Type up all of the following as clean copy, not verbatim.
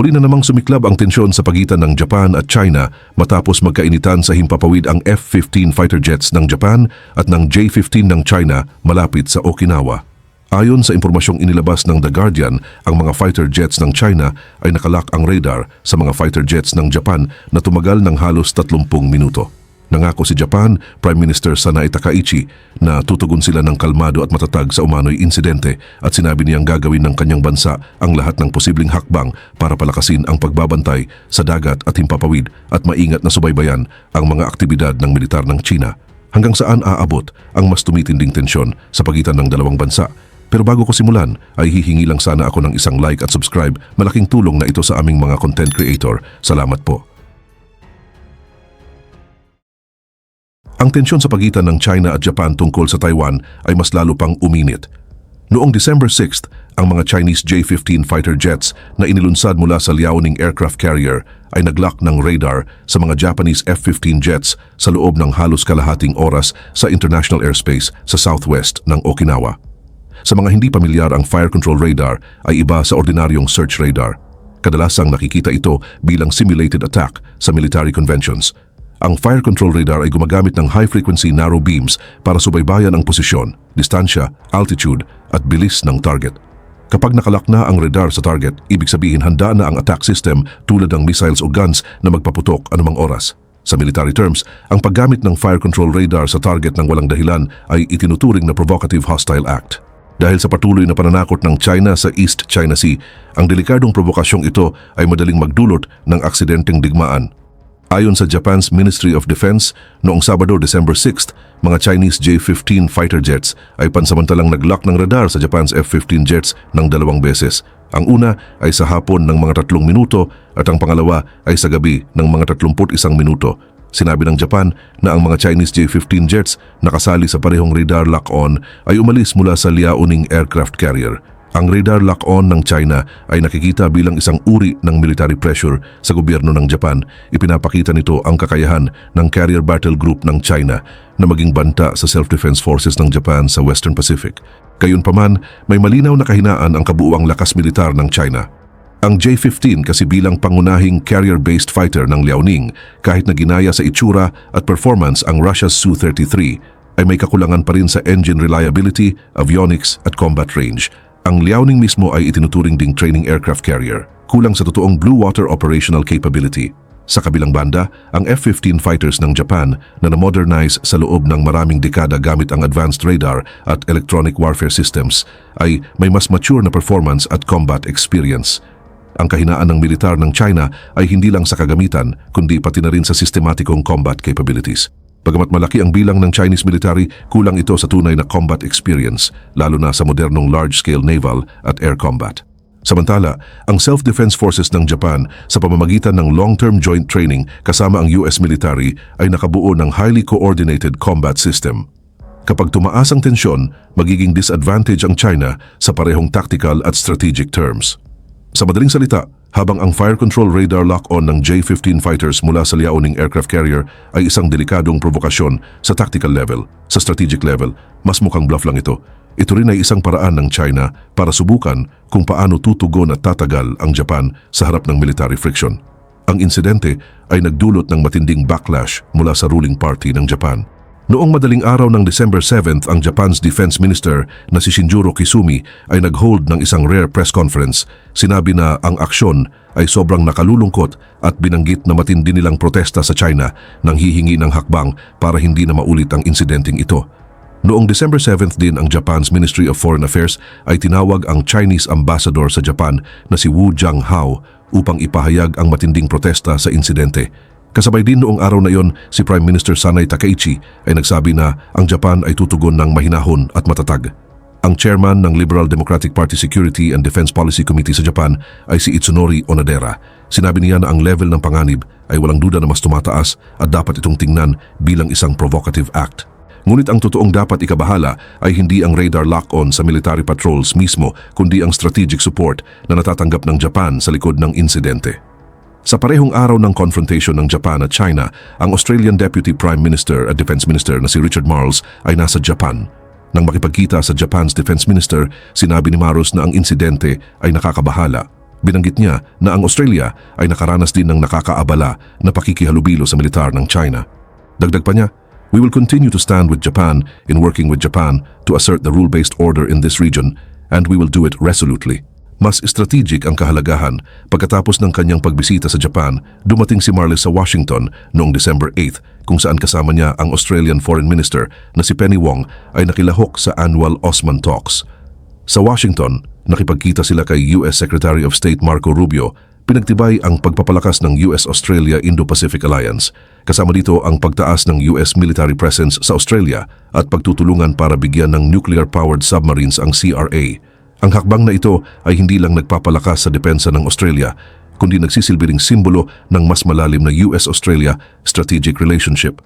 Muli na namang sumiklab ang tensyon sa pagitan ng Japan at China matapos magkainitan sa himpapawid ang F-15 fighter jets ng Japan at ng J-15 ng China malapit sa Okinawa. Ayon sa impormasyong inilabas ng The Guardian, ang mga fighter jets ng China ay nakalak ang radar sa mga fighter jets ng Japan na tumagal ng halos 30 minuto. Nangako si Japan Prime Minister Sanae Takaichi na tutugon sila ng kalmado at matatag sa umano'y insidente at sinabi niyang gagawin ng kanyang bansa ang lahat ng posibleng hakbang para palakasin ang pagbabantay sa dagat at himpapawid at maingat na subaybayan ang mga aktibidad ng militar ng China. Hanggang saan aabot ang mas tumitinding tensyon sa pagitan ng dalawang bansa. Pero bago ko simulan, ay hihingi lang sana ako ng isang like at subscribe. Malaking tulong na ito sa aming mga content creator. Salamat po. Ang tensyon sa pagitan ng China at Japan tungkol sa Taiwan ay mas lalo pang uminit. Noong December 6, ang mga Chinese J-15 fighter jets na inilunsad mula sa Liaoning aircraft carrier ay naglock ng radar sa mga Japanese F-15 jets sa loob ng halos kalahating oras sa international airspace sa southwest ng Okinawa. Sa mga hindi pamilyar, ang fire control radar ay iba sa ordinaryong search radar. Kadalasang nakikita ito bilang simulated attack sa military conventions. Ang fire control radar ay gumagamit ng high-frequency narrow beams para subaybayan ang posisyon, distansya, altitude at bilis ng target. Kapag nakalak na ang radar sa target, ibig sabihin handa na ang attack system tulad ng missiles o guns na magpaputok anumang oras. Sa military terms, ang paggamit ng fire control radar sa target ng walang dahilan ay itinuturing na provocative hostile act. Dahil sa patuloy na pananakot ng China sa East China Sea, ang delikadong provokasyong ito ay madaling magdulot ng aksidenteng digmaan. Ayon sa Japan's Ministry of Defense, noong Sabado, December 6, mga Chinese J-15 fighter jets ay pansamantalang naglock ng radar sa Japan's F-15 jets ng 2 beses. Ang una ay sa hapon ng mga 3 minuto at ang pangalawa ay sa gabi ng mga 31 minuto. Sinabi ng Japan na ang mga Chinese J-15 jets na kasali sa parehong radar lock-on ay umalis mula sa Liaoning aircraft carrier. Ang radar lock-on ng China ay nakikita bilang isang uri ng military pressure sa gobyerno ng Japan. Ipinapakita nito ang kakayahan ng Carrier Battle Group ng China na maging banta sa self-defense forces ng Japan sa Western Pacific. Gayunpaman, may malinaw na kahinaan ang kabuuang lakas militar ng China. Ang J-15 kasi bilang pangunahing carrier-based fighter ng Liaoning, kahit na ginaya sa itsura at performance ang Russia's Su-33, ay may kakulangan pa rin sa engine reliability, avionics at combat range. Ang Liaoning mismo ay itinuturing ding training aircraft carrier, kulang sa totoong blue water operational capability. Sa kabilang banda, ang F-15 fighters ng Japan na na-modernize sa loob ng maraming dekada gamit ang advanced radar at electronic warfare systems ay may mas mature na performance at combat experience. Ang kahinaan ng militar ng China ay hindi lang sa kagamitan, kundi pati na rin sa sistematikong combat capabilities. Bagamat malaki ang bilang ng Chinese military, kulang ito sa tunay na combat experience, lalo na sa modernong large-scale naval at air combat. Samantala, ang self-defense forces ng Japan sa pamamagitan ng long-term joint training kasama ang US military ay nakabuo ng highly coordinated combat system. Kapag tumaas ang tensyon, magiging disadvantage ang China sa parehong tactical at strategic terms. Sa madaling salita, habang ang fire control radar lock-on ng J-15 fighters mula sa Liaoning aircraft carrier ay isang delikadong provokasyon sa tactical level, sa strategic level, mas mukhang bluff lang ito. Ito rin ay isang paraan ng China para subukan kung paano tutugon at tatagal ang Japan sa harap ng military friction. Ang insidente ay nagdulot ng matinding backlash mula sa ruling party ng Japan. Noong madaling araw ng December 7, ang Japan's Defense Minister na si Shinjiro Koizumi ay nag-hold ng isang rare press conference. Sinabi na ang aksyon ay sobrang nakalulungkot at binanggit na matindi nilang protesta sa China nang hihingi ng hakbang para hindi na maulit ang insidenteng ito. Noong December 7 din, ang Japan's Ministry of Foreign Affairs ay tinawag ang Chinese Ambassador sa Japan na si Wu Jianghao upang ipahayag ang matinding protesta sa insidente. Kasabay din noong araw na iyon, si Prime Minister Sanae Takaichi ay nagsabi na ang Japan ay tutugon ng mahinahon at matatag. Ang chairman ng Liberal Democratic Party Security and Defense Policy Committee sa Japan ay si Itsunori Onodera. Sinabi niya na ang level ng panganib ay walang duda na mas tumataas at dapat itong tingnan bilang isang provocative act. Ngunit ang totoong dapat ikabahala ay hindi ang radar lock-on sa military patrols mismo, kundi ang strategic support na natatanggap ng Japan sa likod ng insidente. Sa parehong araw ng confrontation ng Japan at China, ang Australian Deputy Prime Minister at Defense Minister na si Richard Marles ay nasa Japan. Nang makipagkita sa Japan's Defense Minister, sinabi ni Marles na ang insidente ay nakakabahala. Binanggit niya na ang Australia ay nakaranas din ng nakakaabala na pakikihalubilo sa militar ng China. Dagdag pa niya, "We will continue to stand with Japan in working with Japan to assert the rule-based order in this region, and we will do it resolutely." Mas strategic ang kahalagahan pagkatapos ng kanyang pagbisita sa Japan, dumating si Marlis sa Washington noong December 8 kung saan kasama niya ang Australian Foreign Minister na si Penny Wong ay nakilahok sa annual Osman Talks. Sa Washington, nakipagkita sila kay US Secretary of State Marco Rubio, pinagtibay ang pagpapalakas ng US-Australia Indo-Pacific Alliance. Kasama dito ang pagtaas ng US military presence sa Australia at pagtutulungan para bigyan ng nuclear-powered submarines ang CRA. Ang hakbang na ito ay hindi lang nagpapalakas sa depensa ng Australia, kundi nagsisilbi ring simbolo ng mas malalim na US-Australia strategic relationship.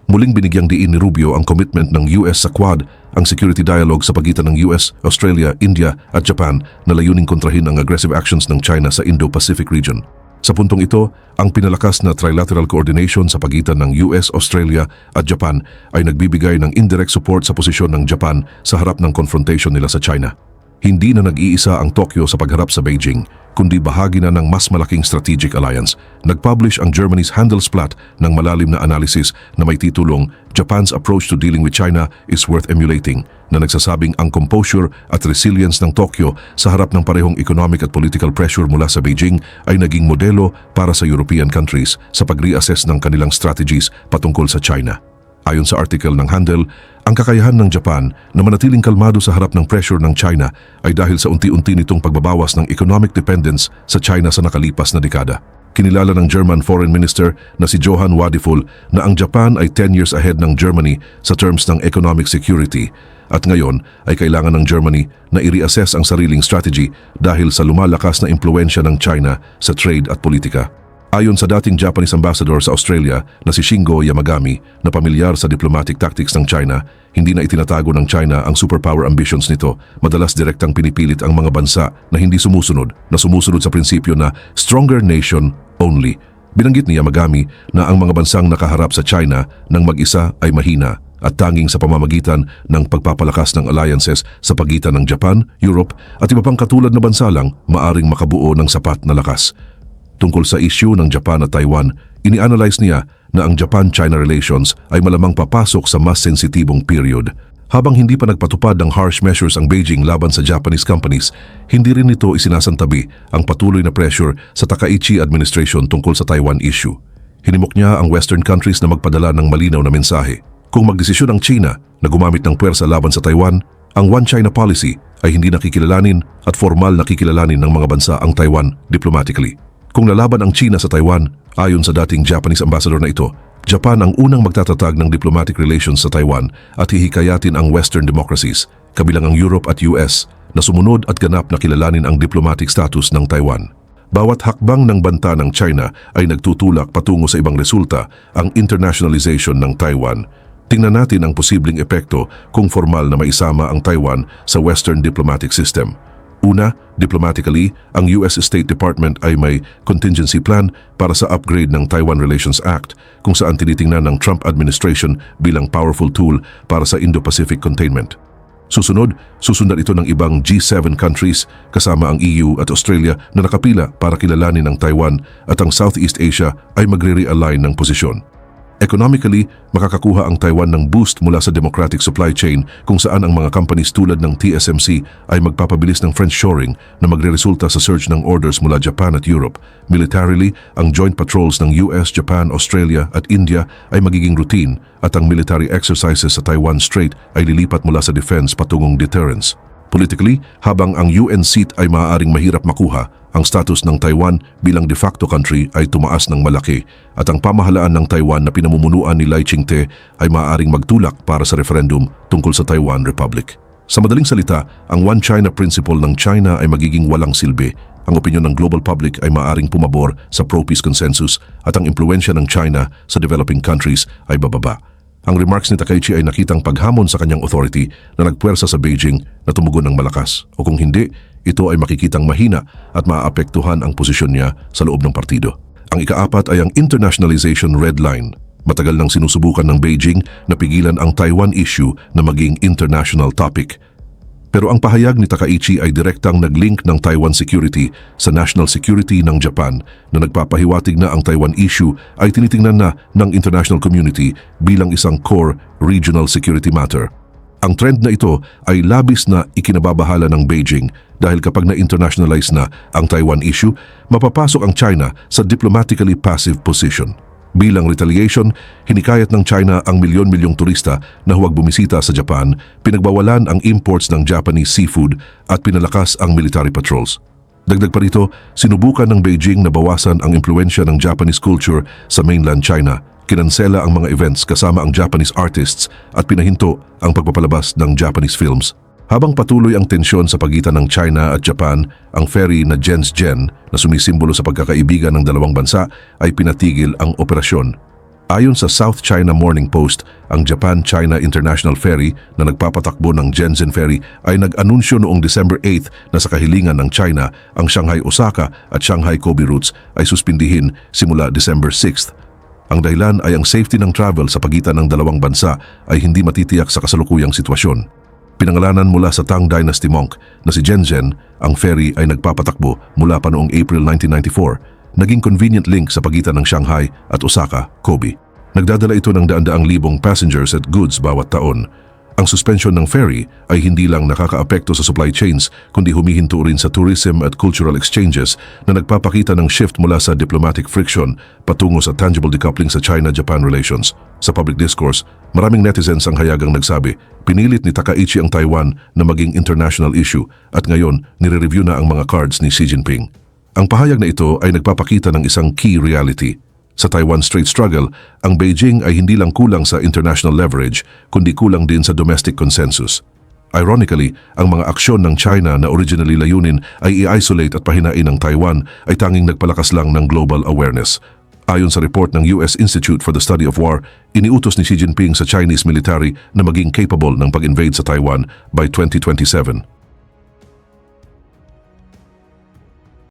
Muling binigyang diin ni Rubio ang commitment ng US sa Quad, ang security dialogue sa pagitan ng US, Australia, India at Japan na layuning kontrahin ang aggressive actions ng China sa Indo-Pacific region. Sa puntong ito, ang pinalakas na trilateral coordination sa pagitan ng US, Australia at Japan ay nagbibigay ng indirect support sa posisyon ng Japan sa harap ng confrontation nila sa China. Hindi na nag-iisa ang Tokyo sa pagharap sa Beijing, kundi bahagi na ng mas malaking strategic alliance. Nag-publish ang Germany's Handelsblatt ng malalim na analysis na may titulong "Japan's Approach to Dealing with China is Worth Emulating", na nagsasabing ang composure at resilience ng Tokyo sa harap ng parehong economic at political pressure mula sa Beijing ay naging modelo para sa European countries sa pag-reassess ng kanilang strategies patungkol sa China. Ayon sa article ng Handel, ang kakayahan ng Japan na manatiling kalmado sa harap ng pressure ng China ay dahil sa unti-unti nitong pagbabawas ng economic dependence sa China sa nakalipas na dekada. Kinilala ng German Foreign Minister na si Johann Wadiful na ang Japan ay 10 years ahead ng Germany sa terms ng economic security at ngayon ay kailangan ng Germany na i-reassess ang sariling strategy dahil sa lumalakas na impluensya ng China sa trade at politika. Ayon sa dating Japanese ambassador sa Australia na si Shingo Yamagami na pamilyar sa diplomatic tactics ng China, hindi na itinatago ng China ang superpower ambitions nito. Madalas direktang pinipilit ang mga bansa na hindi sumusunod sa prinsipyo na stronger nation only. Binanggit ni Yamagami na ang mga bansang nakaharap sa China ng mag-isa ay mahina at tanging sa pamamagitan ng pagpapalakas ng alliances sa pagitan ng Japan, Europe at iba pang katulad na bansa lang maaring makabuo ng sapat na lakas. Tungkol sa issue ng Japan at Taiwan, ini-analyze niya na ang Japan-China relations ay malamang papasok sa mas sensitibong period. Habang hindi pa nagpatupad ng harsh measures ang Beijing laban sa Japanese companies, hindi rin nito isinasantabi ang patuloy na pressure sa Takaichi administration tungkol sa Taiwan issue. Hinimok niya ang Western countries na magpadala ng malinaw na mensahe. Kung magdesisyon ang China na gumamit ng puwersa laban sa Taiwan, ang One China policy ay hindi nakikilalanin at formal nakikilalanin ng mga bansa ang Taiwan diplomatically. Kung lalaban ang China sa Taiwan, ayon sa dating Japanese ambassador na ito, Japan ang unang magtatatag ng diplomatic relations sa Taiwan at hihikayatin ang Western democracies, kabilang ang Europe at US, na sumunod at ganap na kilalanin ang diplomatic status ng Taiwan. Bawat hakbang ng banta ng China ay nagtutulak patungo sa ibang resulta, ang internationalization ng Taiwan. Tingnan natin ang posibleng epekto kung formal na maisama ang Taiwan sa Western diplomatic system. Una, diplomatically, ang US State Department ay may contingency plan para sa upgrade ng Taiwan Relations Act kung saan tinitingnan ng Trump administration bilang powerful tool para sa Indo-Pacific containment. Susundan ito ng ibang G7 countries kasama ang EU at Australia na nakapila para kilalanin ang Taiwan at ang Southeast Asia ay magre-realign ng posisyon. Economically, makakakuha ang Taiwan ng boost mula sa democratic supply chain kung saan ang mga companies tulad ng TSMC ay magpapabilis ng friendshoring na magreresulta sa surge ng orders mula Japan at Europe. Militarily, ang joint patrols ng US, Japan, Australia at India ay magiging routine at ang military exercises sa Taiwan Strait ay lilipat mula sa defense patungong deterrence. Politically, habang ang UN seat ay maaaring mahirap makuha, ang status ng Taiwan bilang de facto country ay tumaas ng malaki at ang pamahalaan ng Taiwan na pinamumunuan ni Lai Ching-te ay maaaring magtulak para sa referendum tungkol sa Taiwan Republic. Sa madaling salita, ang One China principle ng China ay magiging walang silbi. Ang opinyon ng global public ay maaaring pumabor sa pro-peace consensus at ang impluensya ng China sa developing countries ay bababa. Ang remarks ni Takaichi ay nakitang paghamon sa kanyang authority na nagpuwersa sa Beijing na tumugon ng malakas o kung hindi, ito ay makikitang mahina at maaapektuhan ang posisyon niya sa loob ng partido. Ang ikaapat ay ang internationalization red line. Matagal nang sinusubukan ng Beijing na pigilan ang Taiwan issue na maging international topic. Pero ang pahayag ni Takaichi ay direktang naglink ng Taiwan security sa national security ng Japan na nagpapahiwatig na ang Taiwan issue ay tinitingnan na ng international community bilang isang core regional security matter. Ang trend na ito ay labis na ikinababahala ng Beijing dahil kapag na-internationalize na ang Taiwan issue, mapapasok ang China sa diplomatically passive position. Bilang retaliation, hinikayat ng China ang milyon-milyong turista na huwag bumisita sa Japan, pinagbawalan ang imports ng Japanese seafood at pinalakas ang military patrols. Dagdag pa rito, sinubukan ng Beijing na bawasan ang impluensya ng Japanese culture sa mainland China. Kinansela ang mga events kasama ang Japanese artists at pinahinto ang pagpapalabas ng Japanese films. Habang patuloy ang tensyon sa pagitan ng China at Japan, ang ferry na Shenzhen na sumisimbolo sa pagkakaibigan ng dalawang bansa ay pinatigil ang operasyon. Ayon sa South China Morning Post, ang Japan-China International Ferry na nagpapatakbo ng Shenzhen Ferry ay nag-anunsyo noong December 8 na sa kahilingan ng China, ang Shanghai-Osaka at Shanghai-Kobe routes ay suspindihin simula December 6. Ang dahilan ay ang safety ng travel sa pagitan ng dalawang bansa ay hindi matitiyak sa kasalukuyang sitwasyon. Pinangalanan mula sa Tang Dynasty monk na si Shenzhen, ang ferry ay nagpapatakbo mula pa noong April 1994, naging convenient link sa pagitan ng Shanghai at Osaka, Kobe. Nagdadala ito ng daan-daang libong passengers at goods bawat taon. Ang suspension ng ferry ay hindi lang nakakaapekto sa supply chains kundi humihinto rin sa tourism at cultural exchanges na nagpapakita ng shift mula sa diplomatic friction patungo sa tangible decoupling sa China-Japan relations. Sa public discourse, maraming netizens ang hayagang nagsabi, pinilit ni Takaichi ang Taiwan na maging international issue at ngayon nire-review na ang mga cards ni Xi Jinping. Ang pahayag na ito ay nagpapakita ng isang key reality. Sa Taiwan Strait struggle, ang Beijing ay hindi lang kulang sa international leverage, kundi kulang din sa domestic consensus. Ironically, ang mga aksyon ng China na originally layunin ay i-isolate at pahinain ang Taiwan ay tanging nagpalakas lang ng global awareness. Ayon sa report ng US Institute for the Study of War, iniutos ni Xi Jinping sa Chinese military na maging capable ng pag-invade sa Taiwan by 2027.